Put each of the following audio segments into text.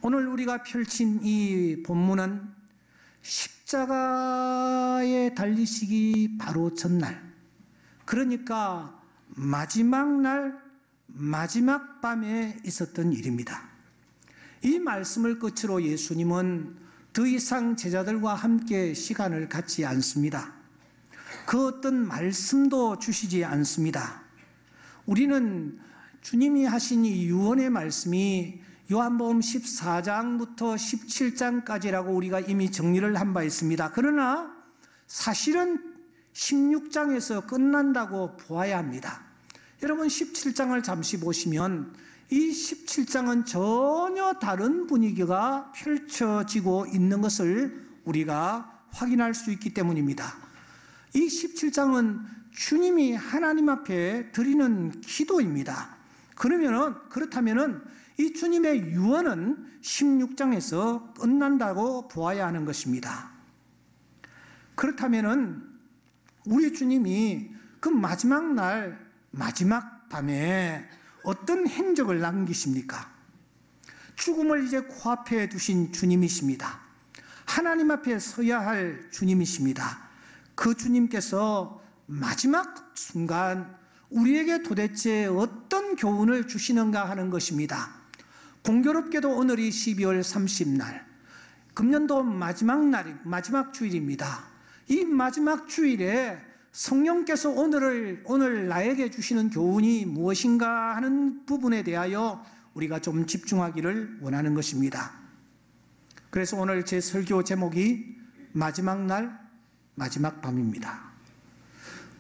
오늘 우리가 펼친 이 본문은 십자가에 달리시기 바로 전날, 그러니까 마지막 날, 마지막 밤에 있었던 일입니다. 이 말씀을 끝으로 예수님은 더 이상 제자들과 함께 시간을 갖지 않습니다. 그 어떤 말씀도 주시지 않습니다. 우리는 주님이 하신 이 유언의 말씀이 요한복음 14장부터 17장까지라고 우리가 이미 정리를 한 바 있습니다. 그러나 사실은 16장에서 끝난다고 보아야 합니다. 여러분 17장을 잠시 보시면 이 17장은 전혀 다른 분위기가 펼쳐지고 있는 것을 우리가 확인할 수 있기 때문입니다. 이 17장은 주님이 하나님 앞에 드리는 기도입니다. 그렇다면 이 주님의 유언은 16장에서 끝난다고 보아야 하는 것입니다. 그렇다면 우리 주님이 그 마지막 날, 마지막 밤에 어떤 행적을 남기십니까? 죽음을 이제 코앞에 두신 주님이십니다. 하나님 앞에 서야 할 주님이십니다. 그 주님께서 마지막 순간 우리에게 도대체 어떤 교훈을 주시는가 하는 것입니다. 공교롭게도 오늘이 12월 30날, 금년도 마지막 주일입니다. 이 마지막 주일에 성령께서 오늘 나에게 주시는 교훈이 무엇인가 하는 부분에 대하여 우리가 좀 집중하기를 원하는 것입니다. 그래서 오늘 제 설교 제목이 마지막 날, 마지막 밤입니다.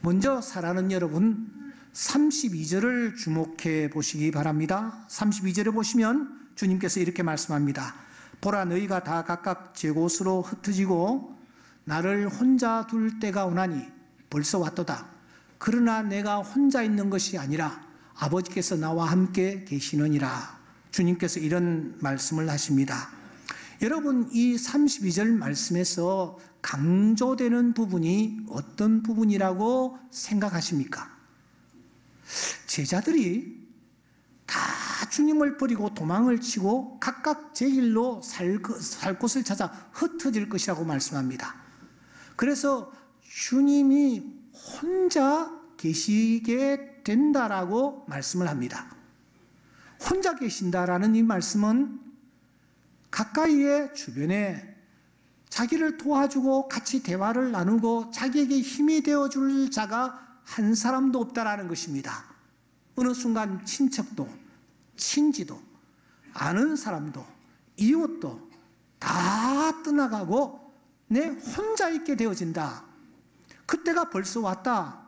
먼저 사랑하는 여러분, 32절을 주목해 보시기 바랍니다. 32절에 보시면 주님께서 이렇게 말씀합니다. 보라, 너희가 다 각각 제 곳으로 흩어지고 나를 혼자 둘 때가 오나니 벌써 왔도다. 그러나 내가 혼자 있는 것이 아니라 아버지께서 나와 함께 계시느니라. 주님께서 이런 말씀을 하십니다. 여러분, 이 32절 말씀에서 강조되는 부분이 어떤 부분이라고 생각하십니까? 제자들이 다 주님을 버리고 도망을 치고 각각 제 길로 살 곳을 찾아 흩어질 것이라고 말씀합니다. 그래서 주님이 혼자 계시게 된다라고 말씀을 합니다. 혼자 계신다라는 이 말씀은 가까이에 주변에 자기를 도와주고 같이 대화를 나누고 자기에게 힘이 되어줄 자가 한 사람도 없다라는 것입니다. 어느 순간 친척도, 친지도, 아는 사람도, 이웃도 다 떠나가고 내 혼자 있게 되어진다. 그때가 벌써 왔다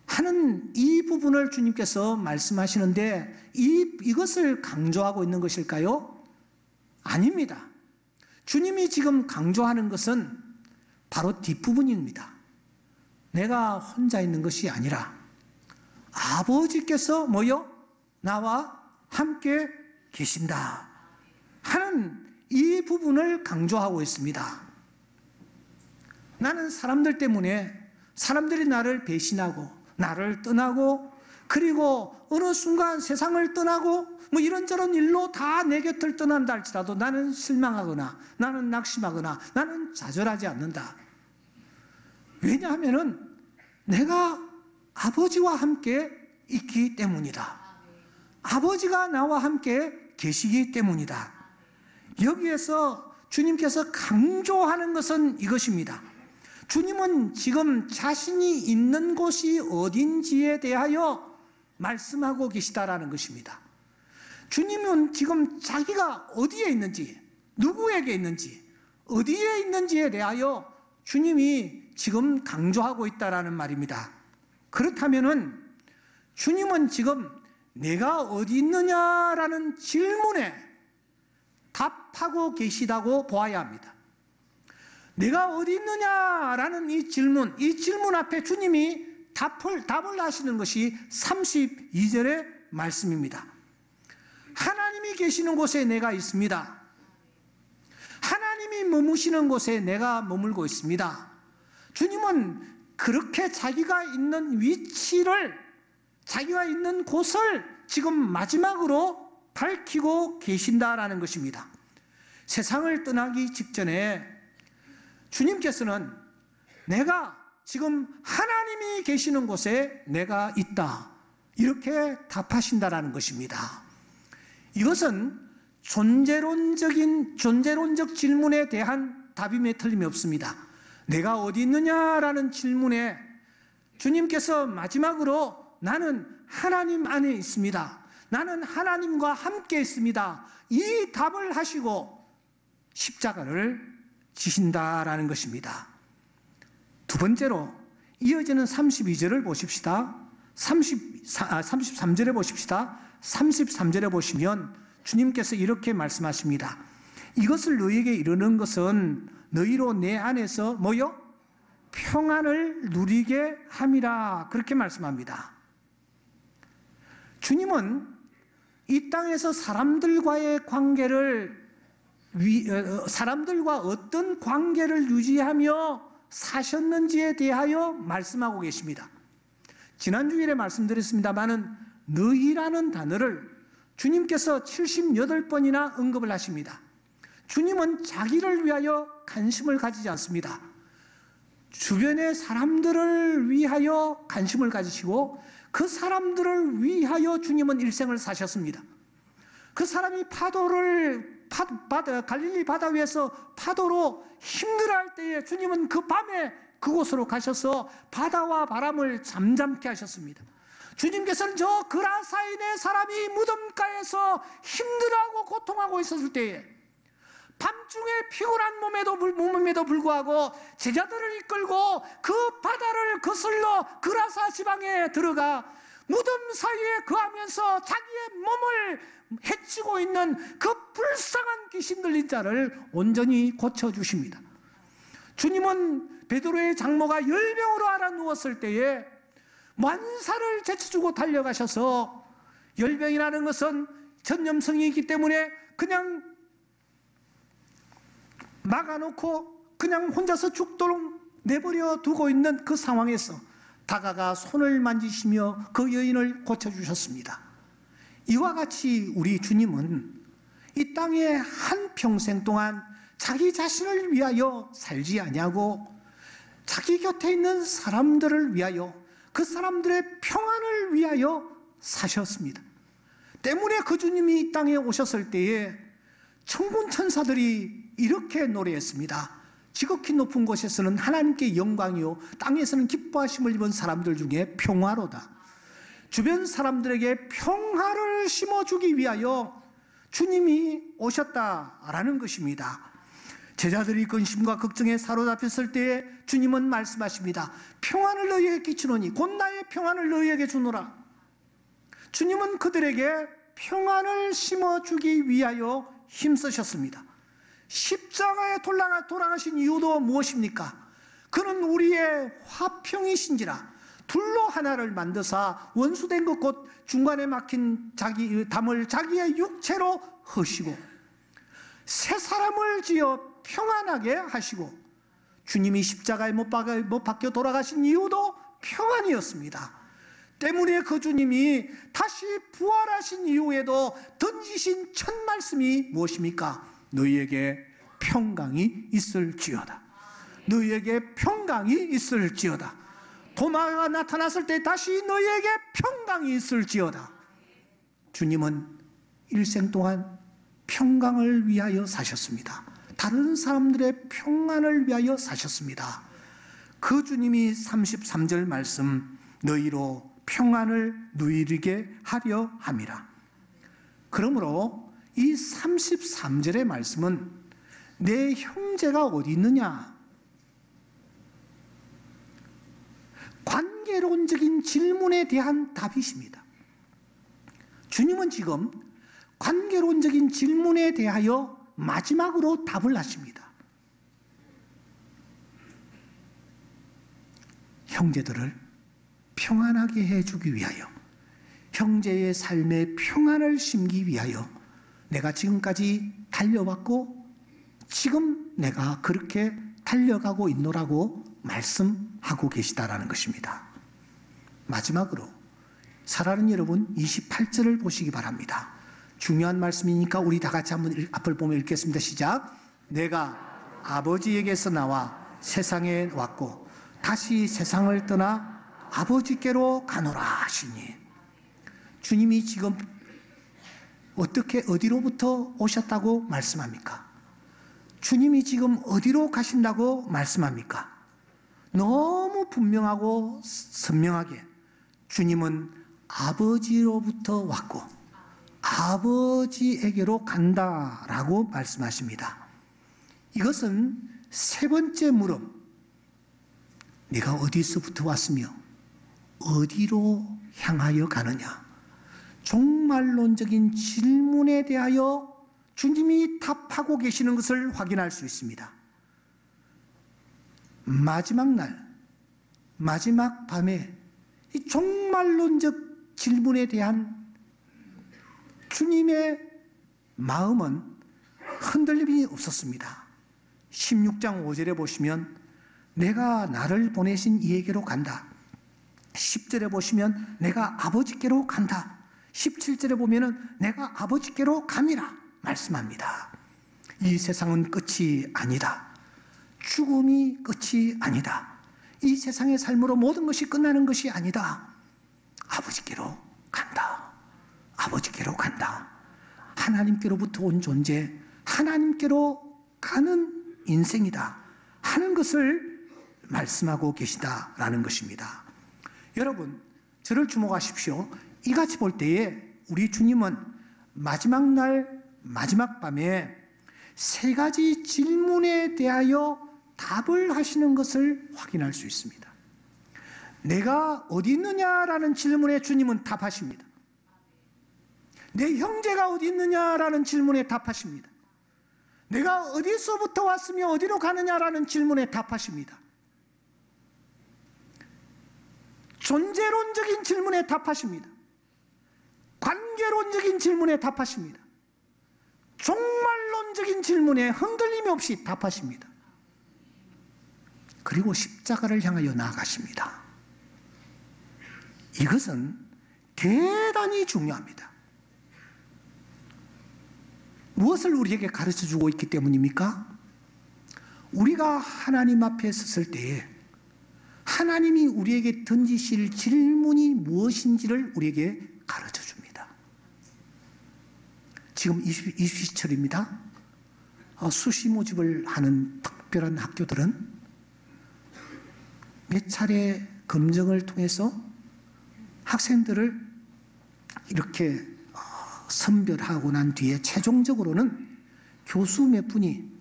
하는 이 부분을 주님께서 말씀하시는데 이것을 강조하고 있는 것일까요? 아닙니다. 주님이 지금 강조하는 것은 바로 뒷부분입니다. 내가 혼자 있는 것이 아니라 아버지께서 나와 함께 계신다 하는 이 부분을 강조하고 있습니다. 나는 사람들 때문에 사람들이 나를 배신하고 나를 떠나고 그리고 어느 순간 세상을 떠나고 이런저런 일로 다 내 곁을 떠난다 할지라도 나는 실망하거나 나는 낙심하거나 나는 좌절하지 않는다. 왜냐하면 내가 아버지와 함께 있기 때문이다. 아버지가 나와 함께 계시기 때문이다. 여기에서 주님께서 강조하는 것은 이것입니다. 주님은 지금 자신이 있는 곳이 어딘지에 대하여 말씀하고 계시다라는 것입니다. 주님은 지금 자기가 어디에 있는지, 누구에게 있는지, 어디에 있는지에 대하여 주님이 지금 강조하고 있다라는 말입니다. 그렇다면은 주님은 지금 내가 어디 있느냐라는 질문에 답하고 계시다고 보아야 합니다. 내가 어디 있느냐라는 이 질문 앞에 주님이 답을 하시는 것이 32절의 말씀입니다. 하나님이 계시는 곳에 내가 있습니다. 하나님이 머무시는 곳에 내가 머물고 있습니다. 주님은 그렇게 자기가 있는 위치를, 자기가 있는 곳을 지금 마지막으로 밝히고 계신다라는 것입니다. 세상을 떠나기 직전에 주님께서는 내가 지금 하나님이 계시는 곳에 내가 있다, 이렇게 답하신다라는 것입니다. 이것은 존재론적 질문에 대한 답임에 틀림이 없습니다. 내가 어디 있느냐라는 질문에 주님께서 마지막으로 나는 하나님 안에 있습니다, 나는 하나님과 함께 있습니다, 이 답을 하시고 십자가를 지신다라는 것입니다. 두 번째로 이어지는 32절을 보십시다. 33절에 보십시다. 33절에 보시면 주님께서 이렇게 말씀하십니다. 이것을 너희에게 이르는 것은 너희로 내 안에서 뭐요? 평안을 누리게 함이라, 그렇게 말씀합니다. 주님은 이 땅에서 사람들과의 관계를 사람들과 어떤 관계를 유지하며 사셨는지에 대하여 말씀하고 계십니다. 지난 주일에 말씀드렸습니다마는 너희라는 단어를 주님께서 78번이나 언급을 하십니다. 주님은 자기를 위하여 관심을 가지지 않습니다. 주변의 사람들을 위하여 관심을 가지시고 그 사람들을 위하여 주님은 일생을 사셨습니다. 그 사람이 갈릴리 바다 위에서 파도로 힘들어할 때에 주님은 그 밤에 그곳으로 가셔서 바다와 바람을 잠잠케 하셨습니다. 주님께서는 저 그라사인의 사람이 무덤가에서 힘들어하고 고통하고 있었을 때에 밤중에 피곤한 몸에도 불구하고 제자들을 이끌고 그 바다를 거슬러 그라사 지방에 들어가 무덤 사이에 거하면서 자기의 몸을 해치고 있는 그 불쌍한 귀신 들린 자를 온전히 고쳐주십니다. 주님은 베드로의 장모가 열병으로 앓아 누웠을 때에 만사를 제쳐주고 달려가셔서, 열병이라는 것은 전염성이 때문에 그냥 막아놓고 그냥 혼자서 죽도록 내버려 두고 있는 그 상황에서 다가가 손을 만지시며 그 여인을 고쳐주셨습니다. 이와 같이 우리 주님은 이 땅에 한평생 동안 자기 자신을 위하여 살지 아니하고 자기 곁에 있는 사람들을 위하여, 그 사람들의 평안을 위하여 사셨습니다. 때문에 그 주님이 이 땅에 오셨을 때에 천군 천사들이 이렇게 노래했습니다. 지극히 높은 곳에서는 하나님께 영광이요 땅에서는 기뻐하심을 입은 사람들 중에 평화로다. 주변 사람들에게 평화를 심어주기 위하여 주님이 오셨다라는 것입니다. 제자들이 근심과 걱정에 사로잡혔을 때에 주님은 말씀하십니다. 평안을 너희에게 끼치노니 곧 나의 평안을 너희에게 주노라. 주님은 그들에게 평안을 심어주기 위하여 힘쓰셨습니다. 십자가에 돌아가신 이유도 무엇입니까? 그는 우리의 화평이신지라 둘로 하나를 만드사 원수된 것 곧 중간에 막힌 담을 자기의 육체로 허시고 새 사람을 지어 평안하게 하시고, 주님이 십자가에 못 박혀 돌아가신 이유도 평안이었습니다. 때문에 그 주님이 다시 부활하신 이후에도 던지신 첫 말씀이 무엇입니까? 너희에게 평강이 있을지어다. 너희에게 평강이 있을지어다. 도마가 나타났을 때 다시 너희에게 평강이 있을지어다. 주님은 일생 동안 평강을 위하여 사셨습니다. 다른 사람들의 평안을 위하여 사셨습니다. 그 주님이 33절 말씀 너희로 평안을 누리게 하려 함이라. 그러므로 이 33절의 말씀은 내 형제가 어디 있느냐, 관계론적인 질문에 대한 답이십니다. 주님은 지금 관계론적인 질문에 대하여 마지막으로 답을 하십니다. 형제들을 평안하게 해주기 위하여, 형제의 삶에 평안을 심기 위하여 내가 지금까지 달려왔고 지금 내가 그렇게 달려가고 있노라고 말씀하고 계시다라는 것입니다. 마지막으로 사랑하는 여러분, 28절을 보시기 바랍니다. 중요한 말씀이니까 우리 다 같이 한번 앞을 보며 읽겠습니다. 시작. 내가 아버지에게서 나와 세상에 왔고 다시 세상을 떠나 아버지께로 가노라 하시니, 주님이 지금 어디로부터 오셨다고 말씀합니까? 주님이 지금 어디로 가신다고 말씀합니까? 너무 분명하고 선명하게 주님은 아버지로부터 왔고 아버지에게로 간다라고 말씀하십니다. 이것은 세 번째 물음, 네가 어디서부터 왔으며 어디로 향하여 가느냐, 종말론적인 질문에 대하여 주님이 답하고 계시는 것을 확인할 수 있습니다. 마지막 날, 마지막 밤에 이 종말론적 질문에 대한 주님의 마음은 흔들림이 없었습니다. 16장 5절에 보시면 내가 나를 보내신 이에게로 간다. 10절에 보시면 내가 아버지께로 간다. 17절에 보면은 내가 아버지께로 감이라 말씀합니다. 이 세상은 끝이 아니다. 죽음이 끝이 아니다. 이 세상의 삶으로 모든 것이 끝나는 것이 아니다. 아버지께로 간다. 아버지께로 간다. 하나님께로부터 온 존재, 하나님께로 가는 인생이다 하는 것을 말씀하고 계시다라는 것입니다. 여러분, 저를 주목하십시오. 이같이 볼 때에 우리 주님은 마지막 날, 마지막 밤에 세 가지 질문에 대하여 답을 하시는 것을 확인할 수 있습니다. 내가 어디 있느냐라는 질문에 주님은 답하십니다. 내 형제가 어디 있느냐라는 질문에 답하십니다. 내가 어디서부터 왔으며 어디로 가느냐라는 질문에 답하십니다. 존재론적인 질문에 답하십니다. 관계론적인 질문에 답하십니다. 종말론적인 질문에 흔들림 없이 답하십니다. 그리고 십자가를 향하여 나아가십니다. 이것은 대단히 중요합니다. 무엇을 우리에게 가르쳐주고 있기 때문입니까? 우리가 하나님 앞에 섰을 때에 하나님이 우리에게 던지실 질문이 무엇인지를 우리에게 가르쳐줍니다. 지금 20시철입니다. 수시 모집을 하는 특별한 학교들은 몇 차례 검증을 통해서 학생들을 이렇게 선별하고 난 뒤에 최종적으로는 교수 몇 분이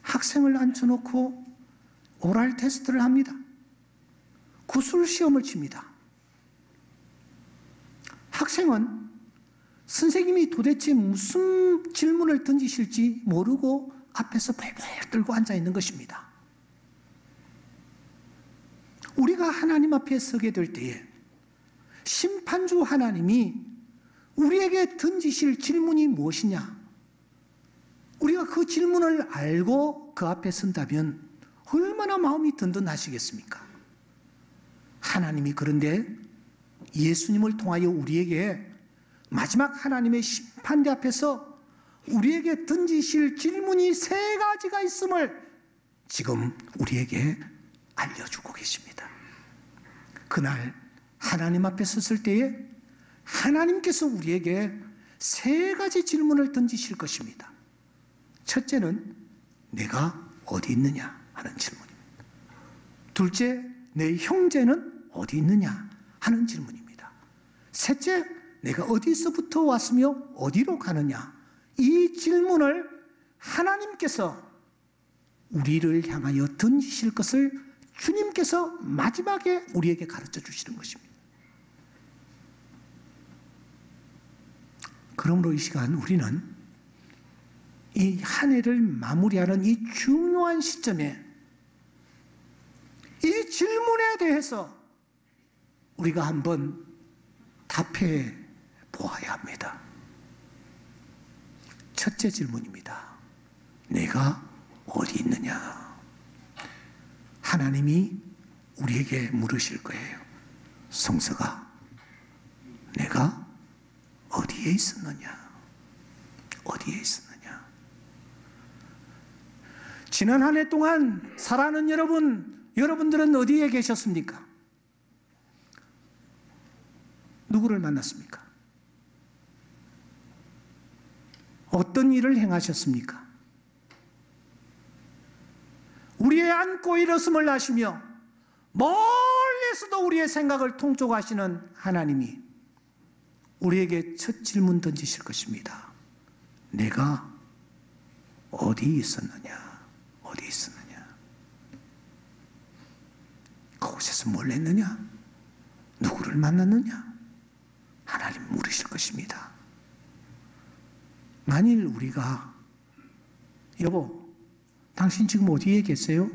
학생을 앉혀놓고 오랄 테스트를 합니다. 구술 시험을 칩니다. 학생은 선생님이 도대체 무슨 질문을 던지실지 모르고 앞에서 벌벌 떨고 앉아 있는 것입니다. 우리가 하나님 앞에 서게 될 때에 심판주 하나님이 우리에게 던지실 질문이 무엇이냐? 우리가 그 질문을 알고 그 앞에 선다면 얼마나 마음이 든든하시겠습니까? 하나님이 그런데 예수님을 통하여 우리에게 마지막 하나님의 심판대 앞에서 우리에게 던지실 질문이 세 가지가 있음을 지금 우리에게 알려주고 계십니다. 그날 하나님 앞에 섰을 때에 하나님께서 우리에게 세 가지 질문을 던지실 것입니다. 첫째는 내가 어디 있느냐 하는 질문입니다. 둘째, 내 형제는 어디 있느냐 하는 질문입니다. 셋째, 내가 어디서부터 왔으며 어디로 가느냐, 이 질문을 하나님께서 우리를 향하여 던지실 것을 주님께서 마지막에 우리에게 가르쳐 주시는 것입니다. 그러므로 이 시간 우리는 이 한 해를 마무리하는 이 중요한 시점에 이 질문에 대해서 우리가 한번 답해 보아야 합니다. 첫째 질문입니다. 내가 어디 있느냐? 하나님이 우리에게 물으실 거예요. 성서가 내가 어디에 있었느냐? 어디에 있었느냐? 지난 한 해 동안 사랑하는 여러분들은 어디에 계셨습니까? 누구를 만났습니까? 어떤 일을 행하셨습니까? 우리의 안고 일었음을 아시며 멀리서도 우리의 생각을 통촉하시는 하나님이 우리에게 첫 질문 던지실 것입니다. 내가 어디 있었느냐? 어디 있었느냐? 그곳에서 뭘 했느냐? 누구를 만났느냐? 하나님 물으실 것입니다. 만일 우리가 여보, 당신 지금 어디에 계세요?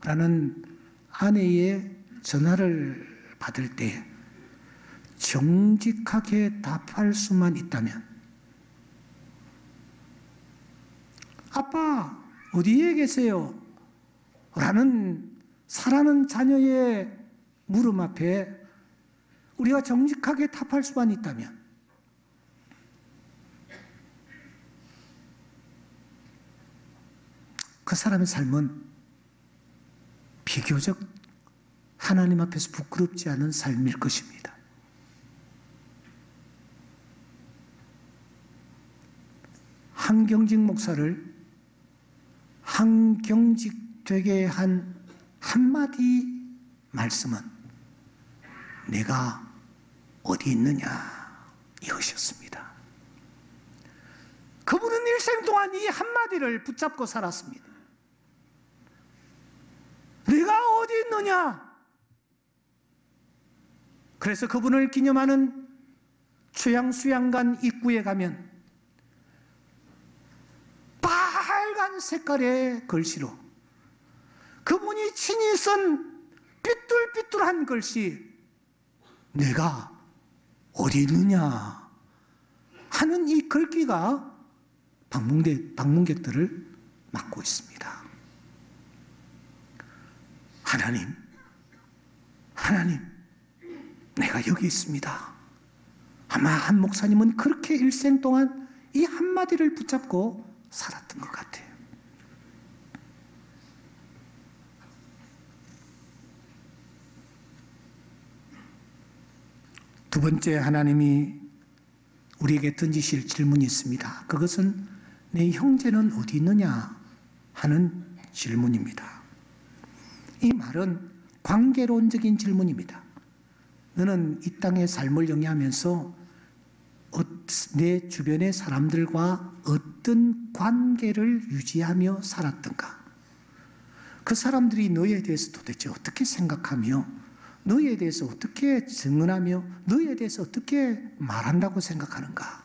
라는 아내의 전화를 받을 때 정직하게 답할 수만 있다면, 아빠 어디에 계세요? 라는 사랑하는 자녀의 물음 앞에 우리가 정직하게 답할 수만 있다면, 그 사람의 삶은 비교적 하나님 앞에서 부끄럽지 않은 삶일 것입니다. 한경직 목사를 한경직 되게 한 한마디 말씀은 내가 어디 있느냐 이것이었습니다. 그분은 일생 동안 이 한마디를 붙잡고 살았습니다. 내가 어디 있느냐? 그래서 그분을 기념하는 최양수양관 입구에 가면 빨간 색깔의 글씨로 그분이 친히 쓴 삐뚤삐뚤한 글씨, 내가 어디 있느냐 하는 이 글귀가 방문객들을 막고 있습니다. 하나님, 내가 여기 있습니다. 아마 한 목사님은 그렇게 일생 동안 이 한마디를 붙잡고 살았던 것 같아요. 두 번째, 하나님이 우리에게 던지실 질문이 있습니다. 그것은 내 형제는 어디 있느냐 하는 질문입니다. 이 말은 관계론적인 질문입니다. 너는 이 땅의 삶을 영위하면서 내 주변의 사람들과 어떤 관계를 유지하며 살았던가? 그 사람들이 너에 대해서 도대체 어떻게 생각하며 너에 대해서 어떻게 증언하며 너에 대해서 어떻게 말한다고 생각하는가?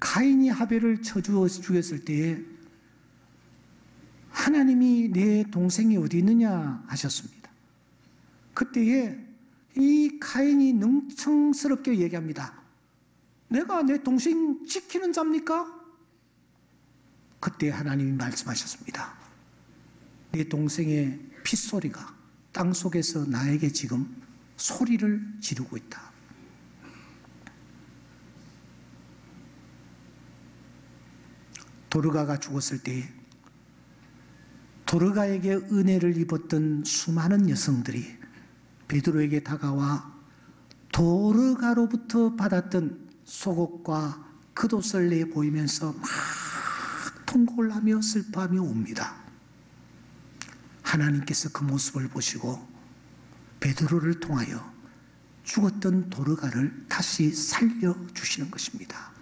가인이 하벨을 쳐 죽였을 때에 하나님이 내 동생이 어디 있느냐 하셨습니다. 그때에 이 가인이 능청스럽게 얘기합니다. 내가 내 동생 지키는 자입니까? 그때 하나님이 말씀하셨습니다. 내 동생의 핏소리가 땅속에서 나에게 지금 소리를 지르고 있다. 도르가가 죽었을 때 도르가에게 은혜를 입었던 수많은 여성들이 베드로에게 다가와 도르가로부터 받았던 속옷과 겉옷을 내보이면서 막 통곡을 하며 슬퍼하며 옵니다. 하나님께서 그 모습을 보시고 베드로를 통하여 죽었던 도르가를 다시 살려주시는 것입니다.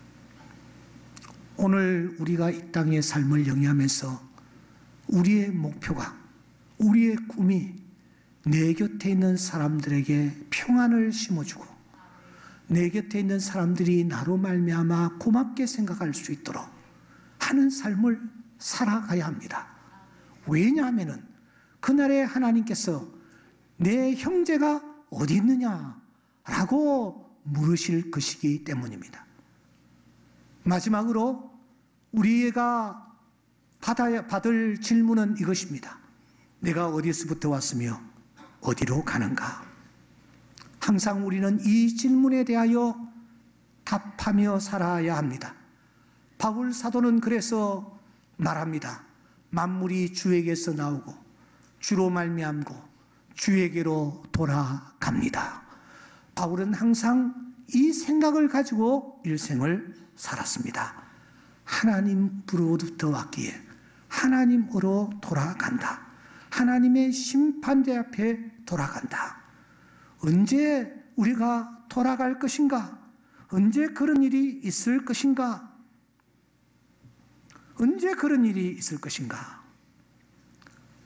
오늘 우리가 이 땅의 삶을 영위하면서 우리의 목표가, 우리의 꿈이 내 곁에 있는 사람들에게 평안을 심어주고 내 곁에 있는 사람들이 나로 말미암아 고맙게 생각할 수 있도록 하는 삶을 살아가야 합니다. 왜냐하면 그날에 하나님께서 내 형제가 어디 있느냐라고 물으실 것이기 때문입니다. 마지막으로 우리가 받을 질문은 이것입니다. 내가 어디서부터 왔으며 어디로 가는가? 항상 우리는 이 질문에 대하여 답하며 살아야 합니다. 바울 사도는 그래서 말합니다. 만물이 주에게서 나오고 주로 말미암고 주에게로 돌아갑니다. 바울은 항상 이 생각을 가지고 일생을 살았습니다. 하나님으로부터 왔기에 하나님으로 돌아간다. 하나님의 심판대 앞에 돌아간다. 언제 우리가 돌아갈 것인가? 언제 그런 일이 있을 것인가? 언제 그런 일이 있을 것인가?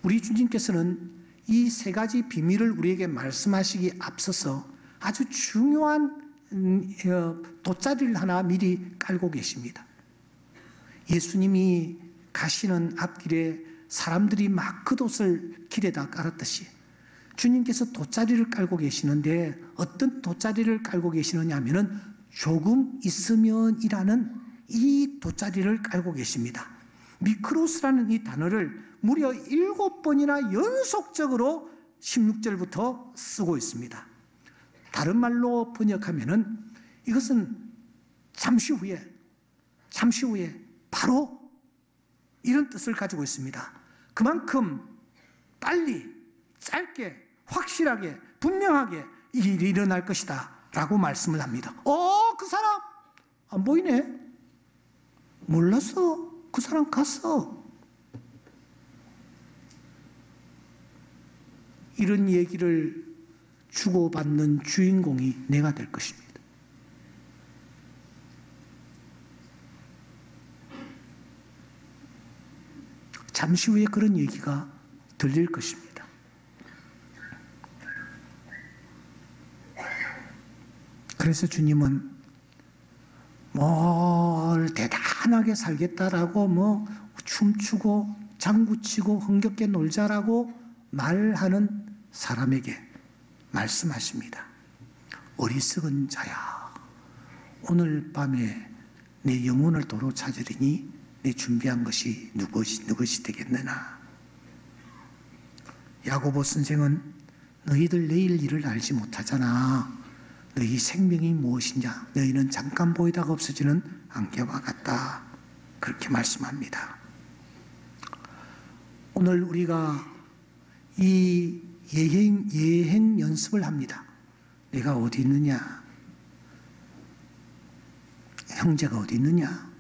우리 주님께서는 이 세 가지 비밀을 우리에게 말씀하시기 앞서서 아주 중요한 돗자리를 하나 미리 깔고 계십니다. 예수님이 가시는 앞길에 사람들이 막 겉옷을 길에다 깔았듯이 주님께서 돗자리를 깔고 계시는데 어떤 돗자리를 깔고 계시느냐 하면은 조금 있으면이라는 이 돗자리를 깔고 계십니다. 미크로스라는 이 단어를 무려 7번이나 연속적으로 16절부터 쓰고 있습니다. 다른 말로 번역하면은 이것은 잠시 후에 바로 이런 뜻을 가지고 있습니다. 그만큼 빨리, 짧게, 확실하게, 분명하게 이 일이 일어날 것이다 라고 말씀을 합니다. 그 사람 안 보이네. 몰랐어. 그 사람 갔어. 이런 얘기를 주고받는 주인공이 내가 될 것입니다. 잠시 후에 그런 얘기가 들릴 것입니다. 그래서 주님은 뭘 대단하게 살겠다라고 춤추고 장구치고 흥겹게 놀자라고 말하는 사람에게 말씀하십니다. 어리석은 자야, 오늘 밤에 내 영혼을 도로 찾으리니 내 준비한 것이 누구시 되겠느냐. 야고보 선생은 너희들 내일 일을 알지 못하잖아. 너희 생명이 무엇이냐? 너희는 잠깐 보이다가 없어지는 안개와 같다. 그렇게 말씀합니다. 오늘 우리가 이 예행 연습을 합니다. 내가 어디 있느냐? 형제가 어디 있느냐?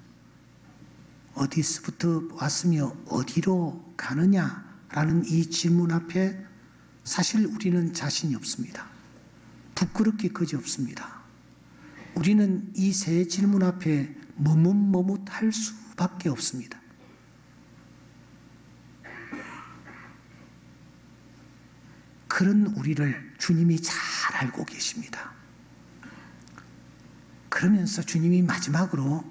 어디서부터 왔으며 어디로 가느냐라는 이 질문 앞에 사실 우리는 자신이 없습니다. 부끄럽게 그지없습니다. 우리는 이 세 질문 앞에 머뭇머뭇할 수밖에 없습니다. 그런 우리를 주님이 잘 알고 계십니다. 그러면서 주님이 마지막으로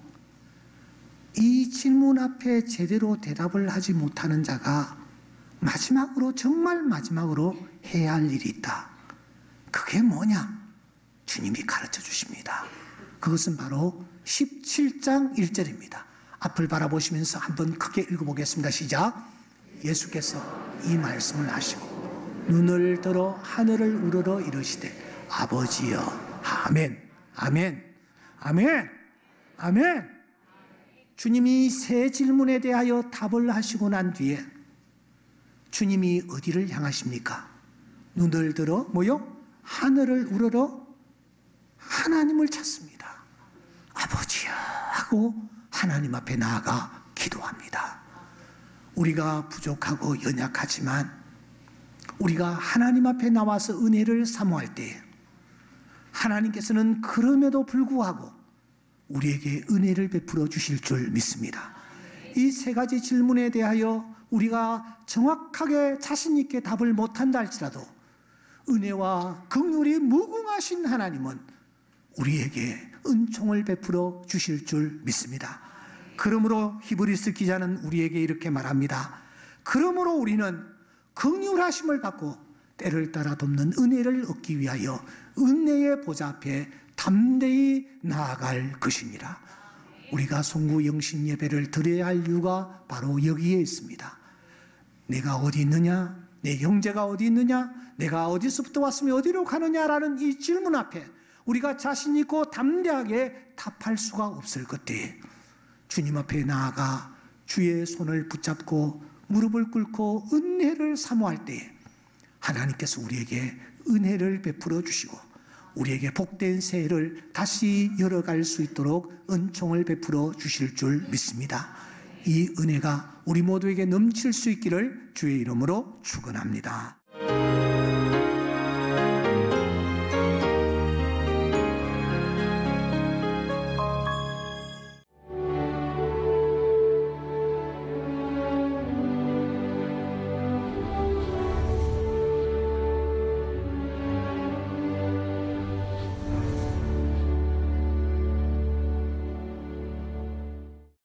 이 질문 앞에 제대로 대답을 하지 못하는 자가 마지막으로, 정말 마지막으로 해야 할 일이 있다. 그게 뭐냐? 주님이 가르쳐 주십니다. 그것은 바로 17장 1절입니다. 앞을 바라보시면서 한번 크게 읽어보겠습니다. 시작. 예수께서 이 말씀을 하시고 눈을 들어 하늘을 우러러 이르시되 아버지여. 아멘, 아멘, 아멘, 아멘. 주님이 세 질문에 대하여 답을 하시고 난 뒤에 주님이 어디를 향하십니까? 눈을 들어 뭐요? 하늘을 우러러 하나님을 찾습니다. 아버지야 하고 하나님 앞에 나아가 기도합니다. 우리가 부족하고 연약하지만 우리가 하나님 앞에 나와서 은혜를 사모할 때 하나님께서는 그럼에도 불구하고 우리에게 은혜를 베풀어 주실 줄 믿습니다. 이 세 가지 질문에 대하여 우리가 정확하게 자신 있게 답을 못한다 할지라도 은혜와 긍휼이 무궁하신 하나님은 우리에게 은총을 베풀어 주실 줄 믿습니다. 그러므로 히브리서 기자는 우리에게 이렇게 말합니다. 그러므로 우리는 긍휼하심을 받고 때를 따라 돕는 은혜를 얻기 위하여 은혜의 보좌 앞에 담대히 나아갈 것이니라. 우리가 송구 영신 예배를 드려야 할 이유가 바로 여기에 있습니다. 내가 어디 있느냐? 내 형제가 어디 있느냐? 내가 어디서부터 왔으며 어디로 가느냐라는 이 질문 앞에 우리가 자신 있고 담대하게 답할 수가 없을 그때 주님 앞에 나아가 주의 손을 붙잡고 무릎을 꿇고 은혜를 사모할 때 하나님께서 우리에게 은혜를 베풀어 주시고 우리에게 복된 새해를 다시 열어갈 수 있도록 은총을 베풀어 주실 줄 믿습니다. 이 은혜가 우리 모두에게 넘칠 수 있기를 주의 이름으로 축원합니다.